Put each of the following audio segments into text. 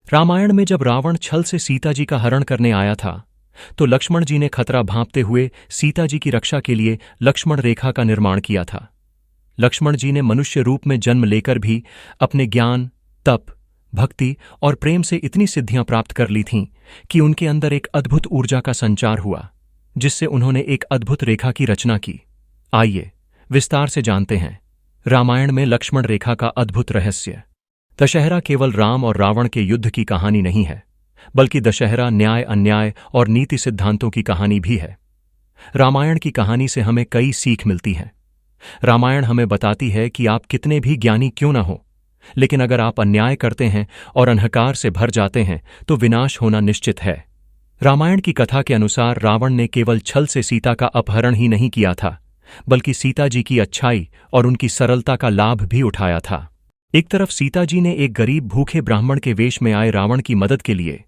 रामायण में जब रावण छल से सीता जी का हरण करने आया था, तो लक्ष्मण जी ने खतरा भांपते हुए सीता जी की रक्षा के लिए लक्ष्मण रेखा का निर्माण किया था। लक्ष्मण जी ने मनुष्य रूप में जन्म लेकर भी अपने ज्ञान, तप, भक्ति और प्रेम से इतनी सिद्धियां प्राप्त कर ली थीं कि उनके अंदर एक अद्भुत ऊर्जा का संचार हुआ, जिससे उन्होंने एक अद्भुत रेखा की रचना की। आइए विस्तार से जानते हैं रामायण में लक्ष्मण रेखा का अद्भुत रहस्य। दशहरा केवल राम और रावण के युद्ध की कहानी नहीं है, बल्कि दशहरा न्याय, अन्याय और नीति सिद्धांतों की कहानी भी है। रामायण की कहानी से हमें कई सीख मिलती हैं। रामायण हमें बताती है कि आप कितने भी ज्ञानी क्यों न हो, लेकिन अगर आप अन्याय करते हैं और अंधकार से भर जाते हैं तो विनाश होना निश्चित है। रामायण की कथा के अनुसार रावण ने केवल छल से सीता का अपहरण ही नहीं किया था, बल्कि सीता जी की अच्छाई और उनकी सरलता का लाभ भी उठाया था। एक तरफ सीता जी ने एक गरीब भूखे ब्राह्मण के वेश में आए रावण की मदद के लिए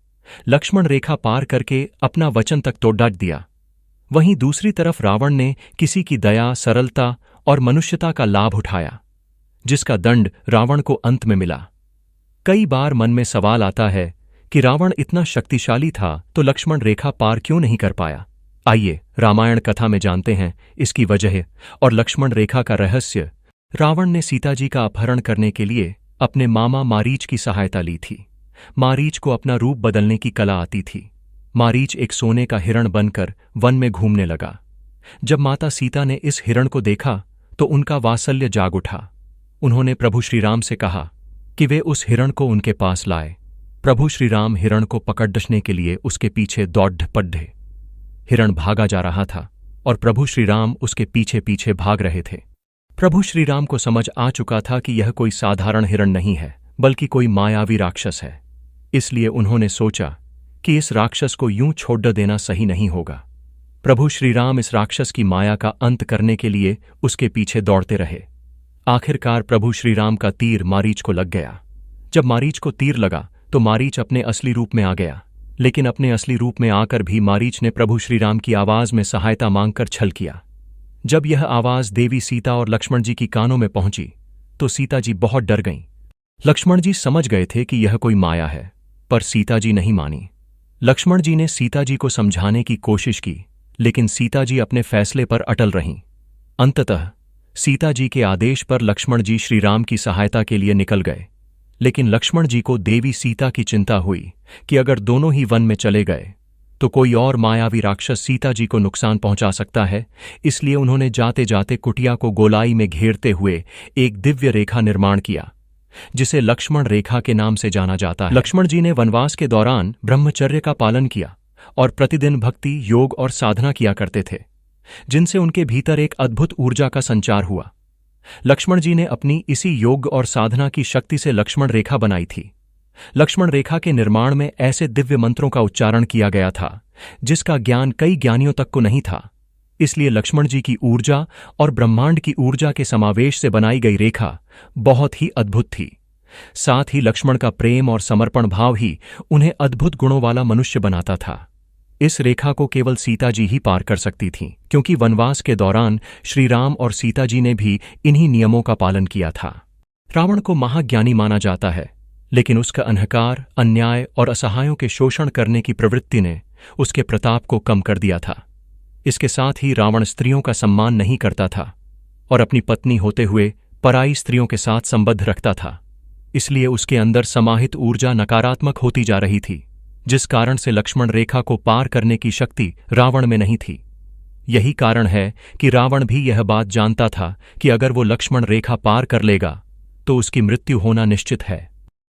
लक्ष्मण रेखा पार करके अपना वचन तक तो डट दिया। वहीं दूसरी तरफ रावण ने किसी की दया, सरलता और मनुष्यता का लाभ उठाया, जिसका दंड रावण को अंत में मिला। कई बार मन में सवाल आता है कि रावण इतना शक्तिशाली था तो लक्ष्मण रेखा पार क्यों नहीं कर पाया। आइए रामायण कथा में जानते हैं इसकी वजह और लक्ष्मण रेखा का रहस्य। रावण ने सीता जी का अपहरण करने के लिए अपने मामा मारीच की सहायता ली थी। मारीच को अपना रूप बदलने की कला आती थी। मारीच एक सोने का हिरण बनकर वन में घूमने लगा। जब माता सीता ने इस हिरण को देखा तो उनका वात्सल्य जाग उठा। उन्होंने प्रभु श्रीराम से कहा कि वे उस हिरण को उनके पास लाए। प्रभु श्रीराम हिरण को पकड़ने के लिए उसके पीछे दौड़ पड़े। हिरण भागा जा रहा था और प्रभु श्रीराम उसके पीछे पीछे भाग रहे थे। प्रभु श्रीराम को समझ आ चुका था कि यह कोई साधारण हिरण नहीं है, बल्कि कोई मायावी राक्षस है। इसलिए उन्होंने सोचा कि इस राक्षस को यूं छोड़ देना सही नहीं होगा। प्रभु श्रीराम इस राक्षस की माया का अंत करने के लिए उसके पीछे दौड़ते रहे। आखिरकार प्रभु श्रीराम का तीर मारीच को लग गया। जब मारीच को तीर लगा तो मारीच अपने असली रूप में आ गया, लेकिन अपने असली रूप में आकर भी मारीच ने प्रभु श्रीराम की आवाज में सहायता मांगकर छल किया। जब यह आवाज देवी सीता और लक्ष्मण जी की कानों में पहुंची तो सीता जी बहुत डर गईं। लक्ष्मण जी समझ गए थे कि यह कोई माया है, पर सीता जी नहीं मानी। लक्ष्मण जी ने सीता जी को समझाने की कोशिश की, लेकिन सीता जी अपने फैसले पर अटल रहीं। अंततः सीता जी के आदेश पर लक्ष्मण जी श्रीराम की सहायता के लिए निकल गए, लेकिन लक्ष्मण जी को देवी सीता की चिंता हुई कि अगर दोनों ही वन में चले गए तो कोई और मायावी राक्षस सीता जी को नुकसान पहुंचा सकता है। इसलिए उन्होंने जाते जाते कुटिया को गोलाई में घेरते हुए एक दिव्य रेखा निर्माण किया, जिसे लक्ष्मण रेखा के नाम से जाना जाता है। लक्ष्मण जी ने वनवास के दौरान ब्रह्मचर्य का पालन किया और प्रतिदिन भक्ति, योग और साधना किया करते थे, जिनसे उनके भीतर एक अद्भुत ऊर्जा का संचार हुआ। लक्ष्मण जी ने अपनी इसी योग और साधना की शक्ति से लक्ष्मण रेखा बनाई थी। लक्ष्मण रेखा के निर्माण में ऐसे दिव्य मंत्रों का उच्चारण किया गया था जिसका ज्ञान कई ज्ञानियों तक को नहीं था। इसलिए लक्ष्मण जी की ऊर्जा और ब्रह्मांड की ऊर्जा के समावेश से बनाई गई रेखा बहुत ही अद्भुत थी। साथ ही लक्ष्मण का प्रेम और समर्पण भाव ही उन्हें अद्भुत गुणों वाला मनुष्य बनाता था। इस रेखा को केवल सीता जी ही पार कर सकती थीं, क्योंकि वनवास के दौरान श्रीराम और सीता जी ने भी इन्हीं नियमों का पालन किया था। रावण को महाज्ञानी माना जाता है, लेकिन उसका अंधकार, अन्याय और असहायों के शोषण करने की प्रवृत्ति ने उसके प्रताप को कम कर दिया था। इसके साथ ही रावण स्त्रियों का सम्मान नहीं करता था और अपनी पत्नी होते हुए पराई स्त्रियों के साथ संबंध रखता था। इसलिए उसके अंदर समाहित ऊर्जा नकारात्मक होती जा रही थी, जिस कारण से लक्ष्मण रेखा को पार करने की शक्ति रावण में नहीं थी। यही कारण है कि रावण भी यह बात जानता था कि अगर वो लक्ष्मण रेखा पार कर लेगा तो उसकी मृत्यु होना निश्चित है।